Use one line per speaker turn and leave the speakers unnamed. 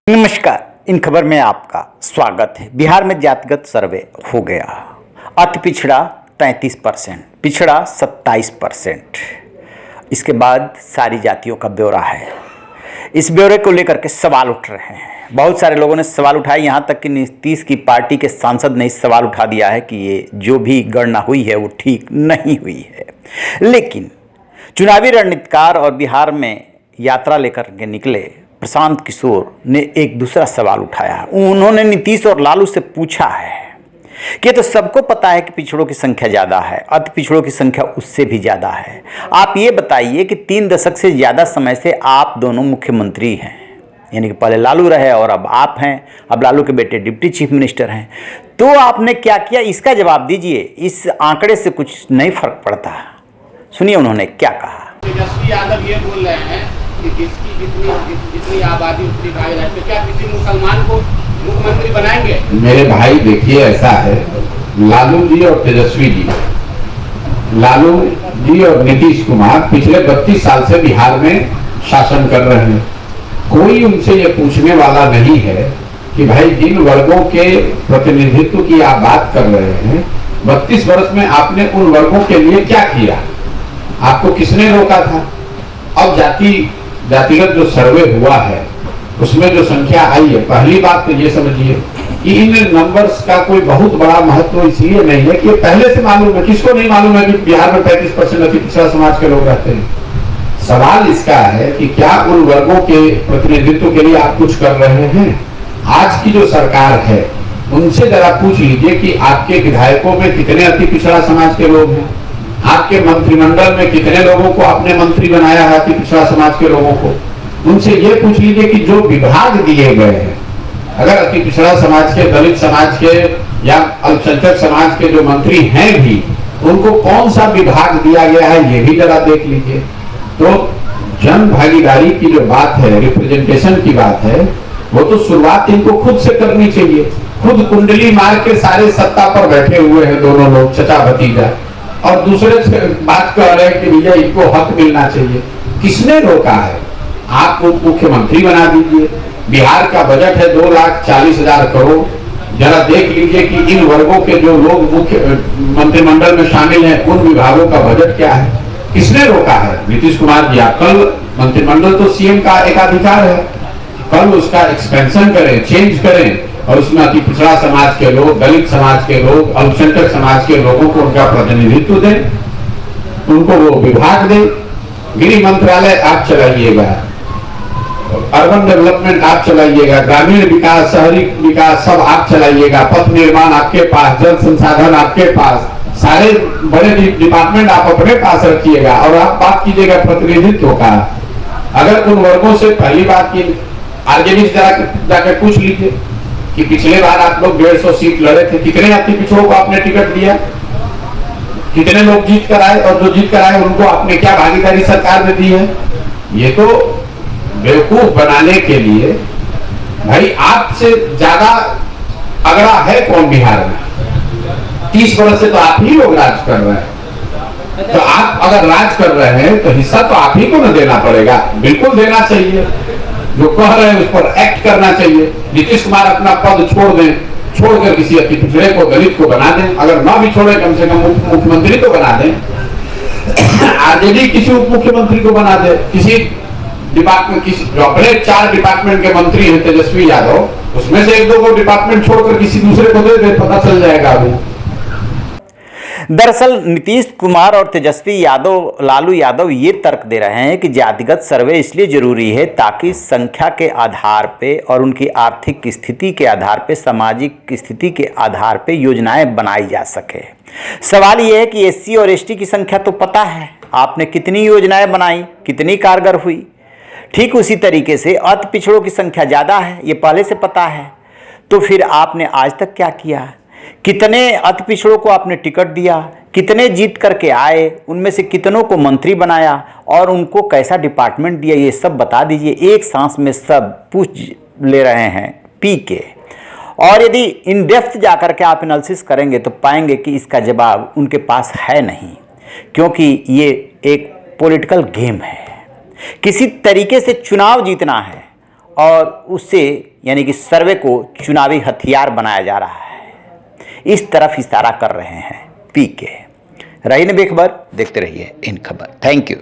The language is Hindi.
नमस्कार। इन खबर में आपका स्वागत है। बिहार में जातिगत सर्वे हो गया। अति पिछड़ा 33%, पिछड़ा 27%। इसके बाद सारी जातियों का ब्यौरा है। इस ब्यौरे को लेकर के सवाल उठ रहे हैं। बहुत सारे लोगों ने सवाल उठाए, यहाँ तक कि नीतीश की पार्टी के सांसद ने इस सवाल उठा दिया है कि ये जो भी गणना हुई है वो ठीक नहीं हुई है। लेकिन चुनावी रणनीतिकार और बिहार में यात्रा लेकर के निकले प्रशांत किशोर ने एक दूसरा सवाल उठाया है। उन्होंने नीतीश और लालू से पूछा है कि तो सबको पता है कि पिछड़ों की संख्या ज़्यादा है, अति पिछड़ों की संख्या उससे भी ज़्यादा है। आप ये बताइए कि 3 दशक से ज़्यादा समय से आप दोनों मुख्यमंत्री हैं, यानी कि पहले लालू रहे और अब आप हैं, अब लालू के बेटे डिप्टी चीफ मिनिस्टर हैं, तो आपने क्या किया? इसका जवाब दीजिए। इस आंकड़े से कुछ नहीं फर्क पड़ता। सुनिए उन्होंने क्या कहा।
तेजस्वी यादव ये बोल रहे हैं कि जिसकी जितनी आबादी उतनी भाई रहते, क्या किसी मुसलमान को मुख्यमंत्री बनाएंगे?
मेरे भाई देखिए, ऐसा है, लालू जी और तेजस्वी जी, लालू जी और नीतीश कुमार पिछले 32 साल से बिहार में शासन कर रहे हैं। कोई उनसे ये पूछने वाला नहीं है कि भाई जिन वर्गों के प्रतिनिधित्व की आप बात कर रहे हैं, 32 वर्ष में आपने उन वर्गों के लिए क्या किया? आपको किसने रोका था? अब जातिगत जो सर्वे हुआ है उसमें जो संख्या आई है, पहली बात तो ये समझिए कि इन नंबर्स का कोई बहुत बड़ा महत्व इसलिए नहीं है कि ये पहले से मालूम है। किसको नहीं मालूम है कि बिहार में 35% अति पिछड़ा समाज के लोग रहते हैं? सवाल इसका है कि क्या उन वर्गों के प्रतिनिधित्व के लिए आप कुछ कर रहे हैं? आज की जो सरकार है उनसे जरा पूछ लीजिए कि आपके विधायकों में कितने अति पिछड़ा समाज के लोग हैं, आपके मंत्रिमंडल में कितने लोगों को आपने मंत्री बनाया है अति पिछड़ा समाज के लोगों को। उनसे ये पूछ लीजिए कि जो विभाग दिए गए हैं, अगर अति पिछड़ा समाज के, दलित समाज के या अल्पसंख्यक समाज के जो मंत्री हैं भी, उनको कौन सा विभाग दिया गया है ये भी जरा देख लीजिए। तो जन भागीदारी की जो बात है, रिप्रेजेंटेशन की बात है, वो तो शुरुआत इनको खुद से करनी चाहिए। खुद कुंडली मार के सारे सत्ता पर बैठे हुए हैं दोनों लोग, चचा भतीजा, और दूसरे से बात कर रहे हैं कि भैया इनको हक मिलना चाहिए। किसने रोका है? आप उप मुख्यमंत्री बना दीजिए। बिहार का बजट है 2,40,000 करोड़। जरा देख लीजिए कि इन वर्गों के जो लोग मुख्य मंत्रिमंडल में शामिल हैं उन विभागों का बजट क्या है? किसने रोका है? नीतीश कुमार जी। कल मंत्रिमंडल तो सीएम का एकाधिकार है, कल उसका एक्सपेंशन करें, चेंज करें और उसमें अति पिछड़ा समाज के लोग, दलित समाज के लोग, अल्पसंख्यक समाज के लोगों को उनका प्रतिनिधित्व दें, उनको वो विभाग दें। गृह मंत्रालय आप चलाइएगा, अर्बन डेवलपमेंट आप चलाइएगा, ग्रामीण विकास, शहरी विकास सब आप चलाइएगा, पथ निर्माण आपके पास, जल संसाधन आपके पास, सारे बड़े डिपार्टमेंट आप अपने पास रखिएगा और आप बात कीजिएगा प्रतिनिधित्व का। अगर उन वर्गों से पहली बात की आरजेडी से जाकर पूछ लीजिए कि पिछले बार आप लोग 150 सीट लड़े थे, कितने अति पिछड़ों को आपने टिकट दिया, कितने लोग जीत कर आए, और जो जीत कर आए उनको आपने क्या भागीदारी सरकार में दी है? ये तो बेवकूफ बनाने के लिए, भाई आपसे ज्यादा अगड़ा है कौन बिहार में? 30 वर्ष से तो आप ही लोग राज कर रहे हैं। तो आप अगर राज कर रहे हैं तो हिस्सा तो आप ही को न देना पड़ेगा। बिल्कुल देना चाहिए, जो कह रहे हैं उस पर एक्ट करना चाहिए। नीतीश कुमार अपना पद छोड़ दें, छोड़कर किसी अति पिछड़े को, दलित को बना दें। अगर ना भी छोड़े, कम से कम मुख्यमंत्री तो बना दें। आरजेडी किसी उप मुख्यमंत्री को बना दे, किसी डिपार्टमेंट, किसी जो अपने 4 डिपार्टमेंट के मंत्री हैं तेजस्वी यादव, उसमें से 1-2 को डिपार्टमेंट छोड़कर किसी दूसरे को दे दे, पता चल जाएगा अभी।
दरअसल नीतीश कुमार और तेजस्वी यादव, लालू यादव ये तर्क दे रहे हैं कि जातिगत सर्वे इसलिए जरूरी है ताकि संख्या के आधार पे और उनकी आर्थिक स्थिति के आधार पे, सामाजिक स्थिति के आधार पे योजनाएं बनाई जा सके। सवाल ये है कि एससी और एसटी की संख्या तो पता है, आपने कितनी योजनाएं बनाई, कितनी कारगर हुई। ठीक उसी तरीके से अति पिछड़ों की संख्या ज़्यादा है, ये पहले से पता है। तो फिर आपने आज तक क्या किया? कितने अति पिछड़ों को आपने टिकट दिया, कितने जीत करके आए, उनमें से कितनों को मंत्री बनाया और उनको कैसा डिपार्टमेंट दिया, ये सब बता दीजिए। एक सांस में सब पूछ ले रहे हैं पी के। और यदि इन डेप्थ जाकर के आप एनालिसिस करेंगे तो पाएंगे कि इसका जवाब उनके पास है नहीं, क्योंकि ये एक पॉलिटिकल गेम है। किसी तरीके से चुनाव जीतना है और उससे यानी कि सर्वे को चुनावी हथियार बनाया जा रहा है, इस तरफ इशारा कर रहे हैं पीके। रही न बेखबर, देखते रहिए इन खबर। Thank you.